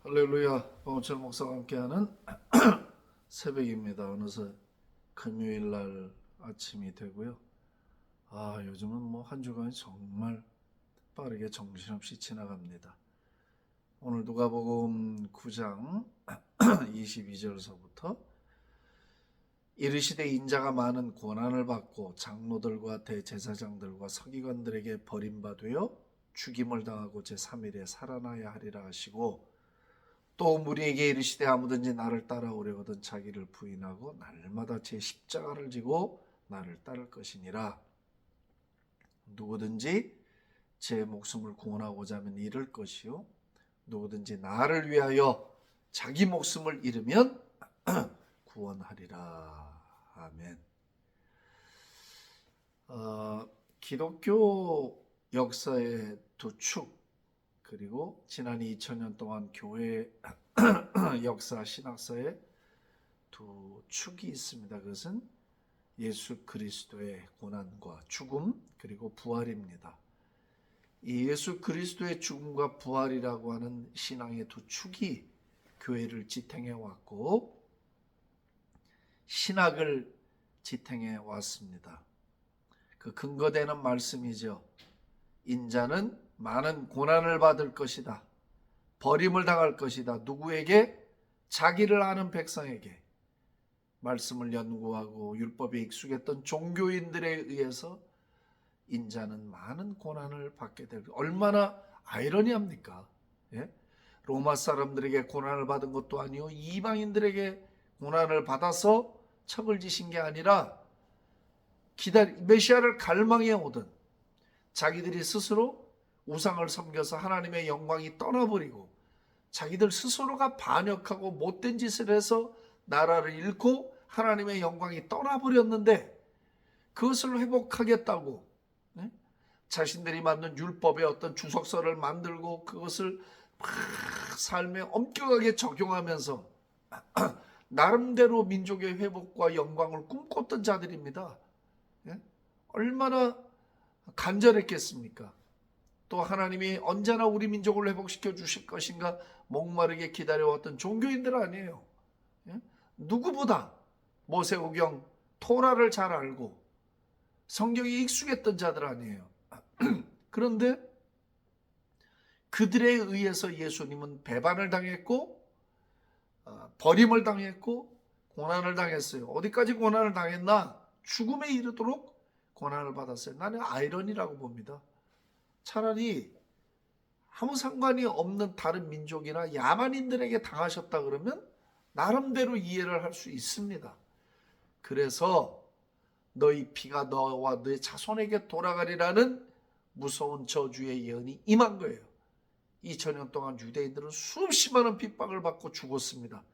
할렐루야. 봉철 목사와 함께하는 새벽입니다. 어느새 금요일 날 아침이 되고요. 요즘은 한 주간이 정말 빠르게 정신없이 지나갑니다. 오늘 누가복음 9장 22절서부터 이르시되 인자가 많은 고난을 받고 장로들과 대제사장들과 서기관들에게 버림받으여 죽임을 당하고 제3일에 살아나야 하리라 하시고, 또 무리에게 이르시되 아무든지 나를 따라오려거든 자기를 부인하고 날마다 제 십자가를 지고 나를 따를 것이니라. 누구든지 제 목숨을 구원하고자 하면 잃을 것이요 누구든지 나를 위하여 자기 목숨을 잃으면 구원하리라. 아멘. 기독교 역사의 두 축, 그리고 지난 2000년 동안 교회 역사, 신학사의 두 축이 있습니다. 그것은 예수 그리스도의 고난과 죽음, 그리고 부활입니다. 이 예수 그리스도의 죽음과 부활이라고 하는 신앙의 두 축이 교회를 지탱해 왔고 신학을 지탱해 왔습니다. 그 근거되는 말씀이죠. 인자는 많은 고난을 받을 것이다. 버림을 당할 것이다. 누구에게? 자기를 아는 백성에게. 말씀을 연구하고 율법에 익숙했던 종교인들에 의해서 인자는 많은 고난을 받게 될 것이다. 얼마나 아이러니합니까? 예? 로마 사람들에게 고난을 받은 것도 아니요 이방인들에게 고난을 받아서 척을 지신 게 아니라 메시아를 갈망해 오던 자기들이 스스로 우상을 섬겨서 하나님의 영광이 떠나버리고 자기들 스스로가 반역하고 못된 짓을 해서 나라를 잃고 하나님의 영광이 떠나버렸는데 그것을 회복하겠다고 자신들이 만든 율법의 어떤 주석서를 만들고 그것을 막 삶에 엄격하게 적용하면서 나름대로 민족의 회복과 영광을 꿈꿨던 자들입니다. 얼마나 간절했겠습니까? 또 하나님이 언제나 우리 민족을 회복시켜 주실 것인가 목마르게 기다려왔던 종교인들 아니에요. 누구보다 모세오경 토라를 잘 알고 성경에 익숙했던 자들 아니에요. 그런데 그들에 의해서 예수님은 배반을 당했고 버림을 당했고 고난을 당했어요. 어디까지 고난을 당했나? 죽음에 이르도록 고난을 받았어요. 나는 아이러니라고 봅니다. 차라리 아무 상관이 없는 다른 민족이나 야만인들에게 당하셨다 그러면 나름대로 이해를 할 수 있습니다. 그래서 너희 피가 너와 너의 자손에게 돌아가리라는 무서운 저주의 예언이 임한 거예요. 2000년 동안 유대인들은 수없이 많은 핍박을 받고 죽었습니다.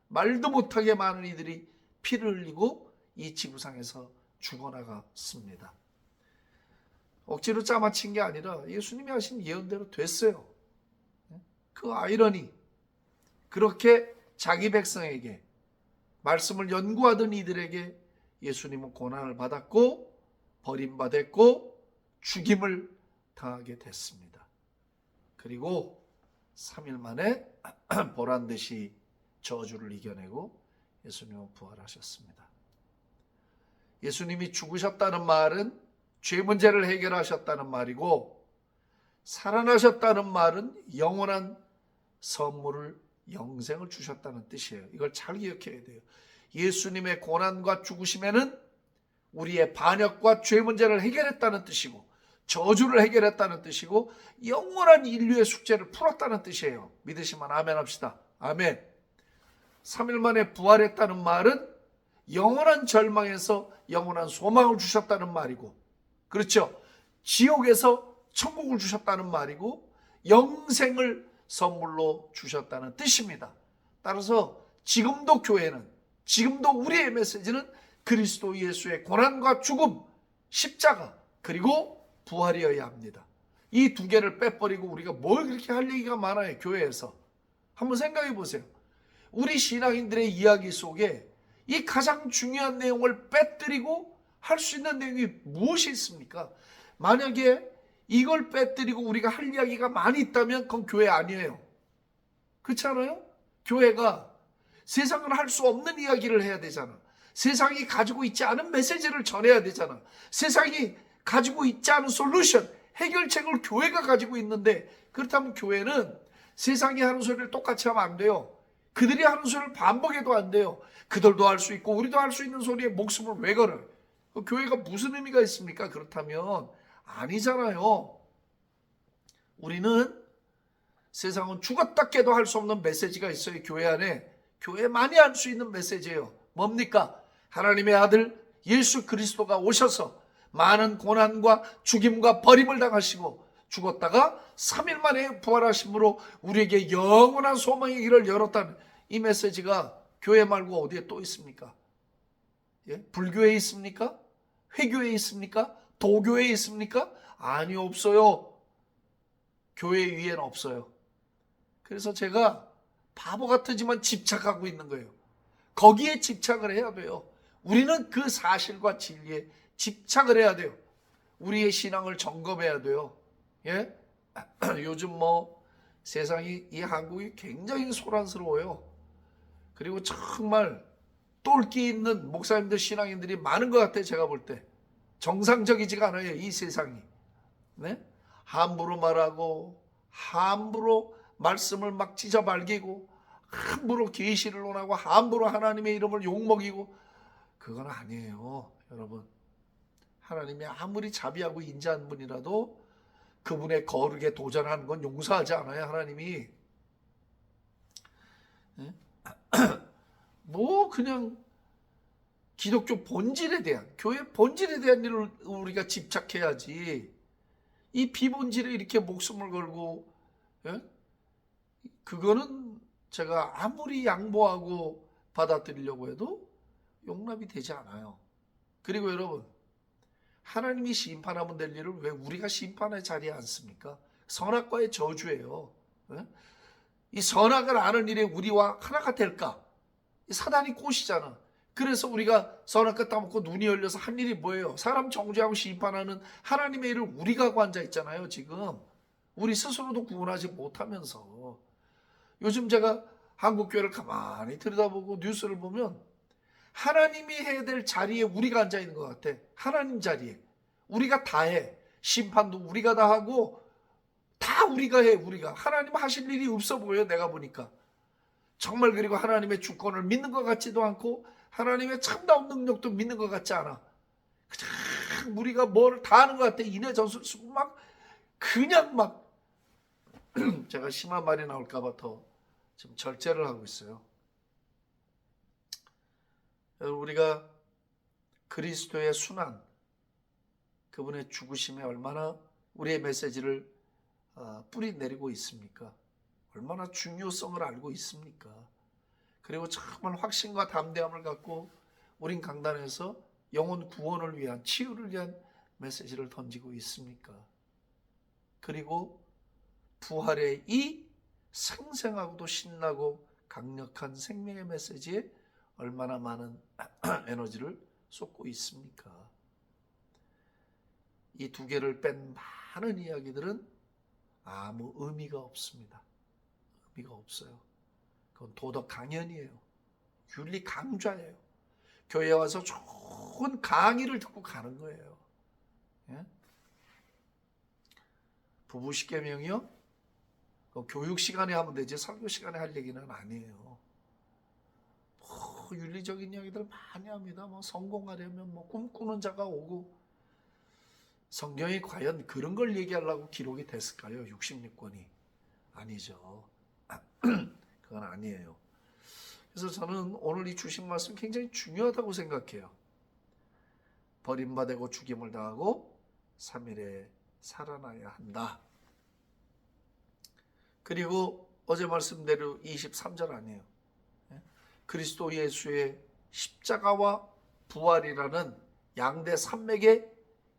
말도 못하게 많은 이들이 피를 흘리고 이 지구상에서 죽어나갔습니다. 억지로 짜맞힌 게 아니라 예수님이 하신 예언대로 됐어요. 그 아이러니, 그렇게 자기 백성에게 말씀을 연구하던 이들에게 예수님은 고난을 받았고 버림받았고 죽임을 당하게 됐습니다. 그리고 3일 만에 보란듯이 저주를 이겨내고 예수님은 부활하셨습니다. 예수님이 죽으셨다는 말은 죄 문제를 해결하셨다는 말이고 살아나셨다는 말은 영원한 선물을 영생을 주셨다는 뜻이에요. 이걸 잘 기억해야 돼요. 예수님의 고난과 죽으심에는 우리의 반역과 죄 문제를 해결했다는 뜻이고 저주를 해결했다는 뜻이고 영원한 인류의 숙제를 풀었다는 뜻이에요. 믿으시면 아멘 합시다. 아멘. 3일 만에 부활했다는 말은 영원한 절망에서 영원한 소망을 주셨다는 말이고 그렇죠. 지옥에서 천국을 주셨다는 말이고 영생을 선물로 주셨다는 뜻입니다. 따라서 지금도 교회는 지금도 우리의 메시지는 그리스도 예수의 고난과 죽음, 십자가 그리고 부활이어야 합니다. 이 두 개를 빼버리고 우리가 뭘 그렇게 할 얘기가 많아요. 교회에서. 한번 생각해 보세요. 우리 신앙인들의 이야기 속에 이 가장 중요한 내용을 빼뜨리고 할 수 있는 내용이 무엇이 있습니까? 만약에 이걸 빼뜨리고 우리가 할 이야기가 많이 있다면 그건 교회 아니에요. 그렇지 않아요? 교회가 세상은 할 수 없는 이야기를 해야 되잖아. 세상이 가지고 있지 않은 메시지를 전해야 되잖아. 세상이 가지고 있지 않은 솔루션, 해결책을 교회가 가지고 있는데, 그렇다면 교회는 세상이 하는 소리를 똑같이 하면 안 돼요. 그들이 하는 소리를 반복해도 안 돼요. 그들도 할 수 있고 우리도 할 수 있는 소리에 목숨을 왜 걸어요? 교회가 무슨 의미가 있습니까? 그렇다면 아니잖아요. 우리는 세상은 죽었다 깨도 할 수 없는 메시지가 있어요. 교회 안에. 교회만이 할 수 있는 메시지예요. 뭡니까? 하나님의 아들 예수 그리스도가 오셔서 많은 고난과 죽임과 버림을 당하시고 죽었다가 3일 만에 부활하심으로 우리에게 영원한 소망의 길을 열었다는 이 메시지가 교회 말고 어디에 또 있습니까? 예? 불교에 있습니까? 회교에 있습니까? 도교에 있습니까? 아니, 없어요. 교회 위에는 없어요. 그래서 제가 바보 같지만 집착하고 있는 거예요. 거기에 집착을 해야 돼요. 우리는 그 사실과 진리에 집착을 해야 돼요. 우리의 신앙을 점검해야 돼요. 예? 요즘 세상이, 이 한국이 굉장히 소란스러워요. 그리고 정말 똘끼 있는 목사님들, 신앙인들이 많은 것 같아요. 제가 볼 때 정상적이지가 않아요, 이 세상이. 네? 함부로 말하고 함부로 말씀을 막 찢어발기고 함부로 계시를 논하고 함부로 하나님의 이름을 욕먹이고, 그건 아니에요. 여러분, 하나님이 아무리 자비하고 인자한 분이라도 그분의 거룩에 도전하는 건 용서하지 않아요. 하나님이. 그냥 기독교 본질에 대한, 교회 본질에 대한 일을 우리가 집착해야지, 이 비본질에 이렇게 목숨을 걸고, 그거는 제가 아무리 양보하고 받아들이려고 해도 용납이 되지 않아요. 그리고 여러분, 하나님이 심판하면 될 일을 왜 우리가 심판의 자리에 앉습니까? 선악과의 저주예요. 이 선악을 아는 일에 우리와 하나가 될까? 사단이 꽃이잖아. 그래서 우리가 선악과 따먹고 눈이 열려서 한 일이 뭐예요? 사람 정죄하고 심판하는 하나님의 일을 우리가 하고 앉아 있잖아요. 지금 우리 스스로도 구원하지 못하면서. 요즘 제가 한국교회를 가만히 들여다보고 뉴스를 보면 하나님이 해야 될 자리에 우리가 앉아 있는 것 같아. 하나님 자리에 우리가 다 해. 심판도 우리가 다 하고 다 우리가 해. 우리가 하나님 하실 일이 없어 보여. 내가 보니까 정말. 그리고 하나님의 주권을 믿는 것 같지도 않고 하나님의 참다운 능력도 믿는 것 같지 않아. 그냥 우리가 뭘 다 하는 것 같아. 이내 전술 쓰고 막 그냥 막 제가 심한 말이 나올까 봐 더 지금 절제를 하고 있어요. 우리가 그리스도의 순환, 그분의 죽으심에 얼마나 우리의 메시지를 뿌리 내리고 있습니까? 얼마나 중요성을 알고 있습니까? 그리고 정말 확신과 담대함을 갖고 우린 강단에서 영혼 구원을 위한, 치유를 위한 메시지를 던지고 있습니까? 그리고 부활의 이 생생하고도 신나고 강력한 생명의 메시지에 얼마나 많은 에너지를 쏟고 있습니까? 이 두 개를 뺀 많은 이야기들은 아무 의미가 없습니다. 의미가 없어요. 그건 도덕 강연이에요. 윤리 강좌예요. 교회에 와서 좋은 강의를 듣고 가는 거예요. 예? 부부 십계명이요? 교육 시간에 하면 되지 설교 시간에 할 얘기는 아니에요. 윤리적인 이야기들 많이 합니다. 성공하려면 꿈꾸는 자가 오고. 성경이 과연 그런 걸 얘기하려고 기록이 됐을까요? 66권이. 아니죠. 그건 아니에요. 그래서 저는 오늘 이 주신 말씀 굉장히 중요하다고 생각해요. 버림받고 죽임을 당하고 3일에 살아나야 한다. 그리고 어제 말씀대로 23절 아니에요. 그리스도 예수의 십자가와 부활이라는 양대 산맥의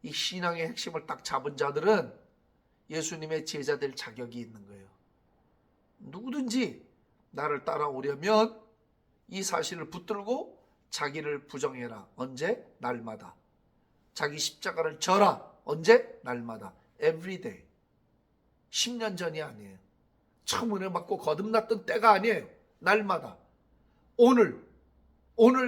이 신앙의 핵심을 딱 잡은 자들은 예수님의 제자 될 자격이 있는 거예요. 누구든지 나를 따라오려면 이 사실을 붙들고 자기를 부정해라. 언제? 날마다. 자기 십자가를 져라. 언제? 날마다. Every day. 10년 전이 아니에요. 처음 은혜 받고 거듭났던 때가 아니에요. 날마다. 오늘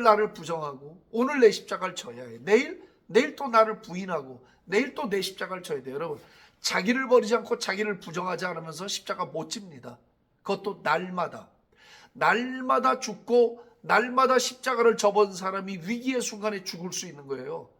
나를 부정하고 오늘 내 십자가를 져야 해. 내일 또 나를 부인하고 내일 또 내 십자가를 져야 돼요. 여러분, 자기를 버리지 않고 자기를 부정하지 않으면서 십자가 못 집니다. 그것도 날마다 죽고 날마다 십자가를 져본 사람이 위기의 순간에 죽을 수 있는 거예요.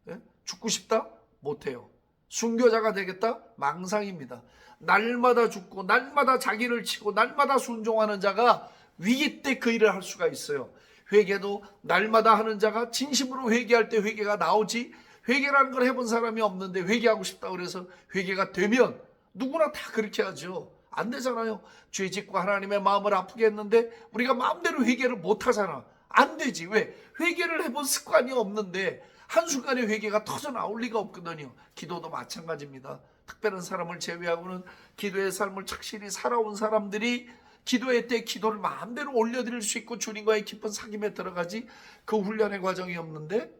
예? 죽고 싶다? 못해요. 순교자가 되겠다? 망상입니다. 날마다 죽고 날마다 자기를 치고 날마다 순종하는 자가 위기 때 그 일을 할 수가 있어요. 회개도 날마다 하는 자가 진심으로 회개할 때 회개가 나오지, 회개라는 걸 해본 사람이 없는데 회개하고 싶다고 그래서 회개가 되면 누구나 다 그렇게 하죠. 안 되잖아요. 죄 짓고 하나님의 마음을 아프게 했는데 우리가 마음대로 회개를 못 하잖아. 안 되지. 왜? 회개를 해본 습관이 없는데 한순간에 회개가 터져 나올 리가 없거든요. 기도도 마찬가지입니다. 특별한 사람을 제외하고는 기도의 삶을 착실히 살아온 사람들이 기도의 때 기도를 마음대로 올려드릴 수 있고 주님과의 깊은 사귐에 들어가지, 그 훈련의 과정이 없는데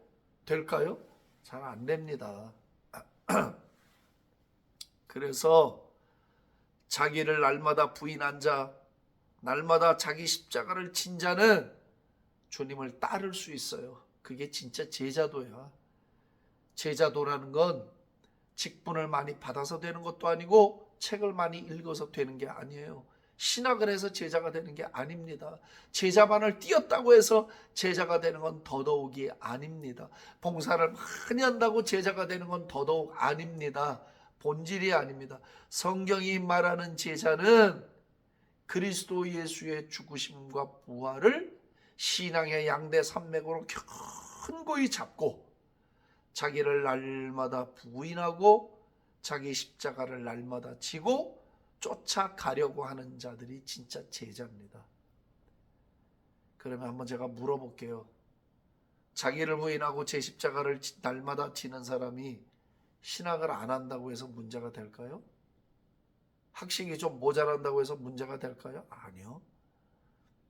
될까요? 잘 안 됩니다. 그래서 자기를 날마다 부인한 자, 날마다 자기 십자가를 진 자는 주님을 따를 수 있어요. 그게 진짜 제자도야. 제자도라는 건 직분을 많이 받아서 되는 것도 아니고 책을 많이 읽어서 되는 게 아니에요. 신학을 해서 제자가 되는 게 아닙니다. 제자반을 뛰었다고 해서 제자가 되는 건 더더욱이 아닙니다. 봉사를 많이 한다고 제자가 되는 건 더더욱 아닙니다. 본질이 아닙니다. 성경이 말하는 제자는 그리스도 예수의 죽으심과 부활을 신앙의 양대 산맥으로 견고히 잡고 자기를 날마다 부인하고 자기 십자가를 날마다 지고 쫓아가려고 하는 자들이 진짜 제자입니다. 그러면 한번 제가 물어볼게요. 자기를 부인하고 제 십자가를 날마다 지는 사람이 신학을 안 한다고 해서 문제가 될까요? 학식이 좀 모자란다고 해서 문제가 될까요? 아니요.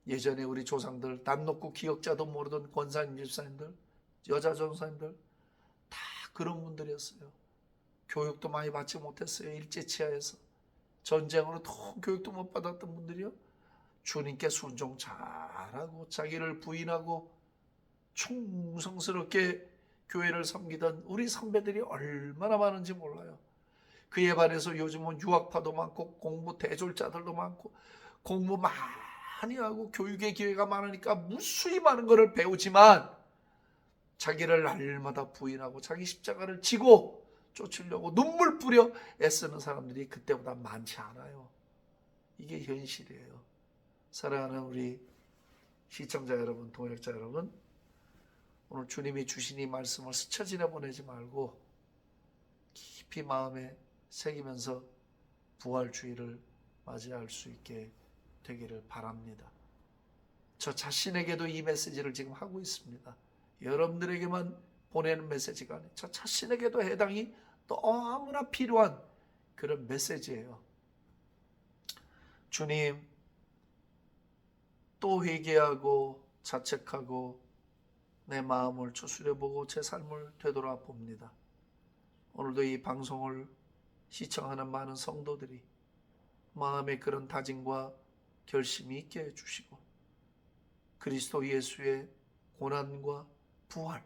예전에 우리 조상들, 담 놓고 기억자도 모르던 권사님, 집사님들, 여자 전사님들 다 그런 분들이었어요. 교육도 많이 받지 못했어요. 일제치하에서. 전쟁으로 더 교육도 못 받았던 분들이요. 주님께 순종 잘하고 자기를 부인하고 충성스럽게 교회를 섬기던 우리 선배들이 얼마나 많은지 몰라요. 그에 반해서 요즘은 유학파도 많고 공부 대졸자들도 많고 공부 많이 하고 교육의 기회가 많으니까 무수히 많은 것을 배우지만 자기를 날마다 부인하고 자기 십자가를 지고 쫓으려고 눈물 뿌려 애쓰는 사람들이 그때보다 많지 않아요. 이게 현실이에요. 사랑하는 우리 시청자 여러분, 동역자 여러분, 오늘 주님이 주신 이 말씀을 스쳐 지내보내지 말고 깊이 마음에 새기면서 부활주의를 맞이할 수 있게 되기를 바랍니다. 저 자신에게도 이 메시지를 지금 하고 있습니다. 여러분들에게만 보내는 메시지가 아니에요. 저 자신에게도 해당이 너무나 필요한 그런 메시지예요. 주님, 또 회개하고 자책하고 내 마음을 추스려보고 제 삶을 되돌아봅니다. 오늘도 이 방송을 시청하는 많은 성도들이 마음에 그런 다짐과 결심이 있게 해주시고 그리스도 예수의 고난과 부활,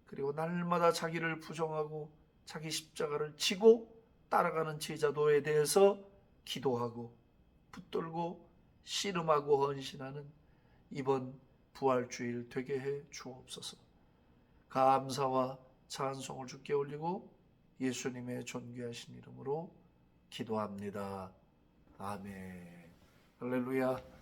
그리고 날마다 자기를 부정하고 자기 십자가를 지고 따라가는 제자도에 대해서 기도하고 붙들고 씨름하고 헌신하는 이번 부활주일 되게 해 주옵소서. 감사와 찬송을 주께 올리고 예수님의 존귀하신 이름으로 기도합니다. 아멘. 할렐루야.